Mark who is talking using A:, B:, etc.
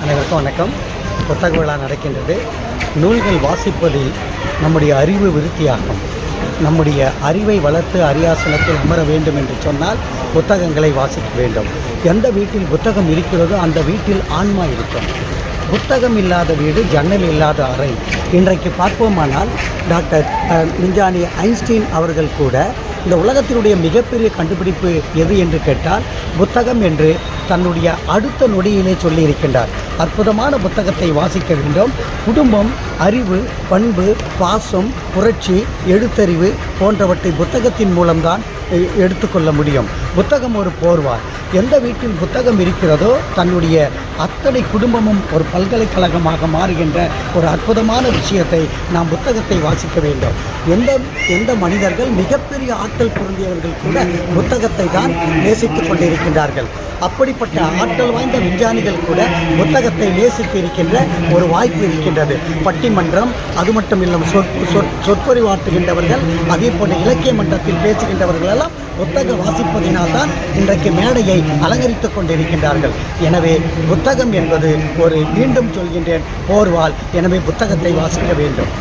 A: அனைவருக்கும் வணக்கம். புத்தக விழா நடக்கின்றது. நூல்கள் வாசிப்பதில் நம்முடைய அறிவு விருத்தியாகும். நம்முடைய அறிவை வளர்த்து அரியாசனத்தில் அமர வேண்டும் என்று சொன்னால் புத்தகங்களை வாசிக்க வேண்டும். எந்த வீட்டில் புத்தகம் இருக்கிறதோ அந்த வீட்டில் ஆன்மா இருக்கும். புத்தகம் இல்லாத வீடு, ஜன்னல் இல்லாத அறை. இன்றைக்கு பார்ப்போமானால் டாக்டர் விஞ்ஞானி ஐன்ஸ்டீன் அவர்கள் கூட இந்த உலகத்தினுடைய மிகப்பெரிய கண்டுபிடிப்பு எது என்று கேட்டால் புத்தகம் என்று தன்னுடைய அடுத்த நொடியிலே சொல்லியிருக்கின்றார். அற்புதமான புத்தகத்தை வாசிக்க வேண்டும். குடும்பம், அறிவு, பண்பு, பாசம், புரட்சி, எழுத்தறிவு போன்றவற்றை புத்தகத்தின் மூலம்தான் எடுத்துக்கொள்ள முடியும். புத்தகம் ஒரு போர்வாய். எந்த வீட்டில் புத்தகம் இருக்கிறதோ தன்னுடைய அத்தனை குடும்பமும் ஒரு பல்கலைக்கழகமாக மாறுகின்ற ஒரு அற்புதமான விஷயத்தை நாம் புத்தகத்தை வாசிக்க வேண்டும். எந்த மனிதர்கள் மிகப்பெரிய ஆற்றல் பொருந்தியவர்கள் கூட புத்தகத்தை தான் நேசித்து கொண்டிருக்கின்றார்கள். அப்படிப்பட்ட ஆற்றல் வாய்ந்த விஞ்ஞானிகள் கூட புத்தகத்தை நேசித்து இருக்கின்ற ஒரு வாய்ப்பு இருக்கின்றது. பட்டிமன்றம், அது மட்டும் இல்லாமல் சொற்பொழிவாற்றுகின்றவர்கள், அதே போன்ற இலக்கிய மன்றத்தில் பேசுகின்றவர்கள் எல்லாம் புத்தக வாசிப்பதினால்தான் இன்றைக்கு மேடையை அலங்கரித்துக் கொண்டிருக்கின்றார்கள். எனவே புத்தகம் என்பது மீண்டும் சொல்கின்றேன், போர்வால். எனவே புத்தகத்தை வாசிக்க வேண்டும்.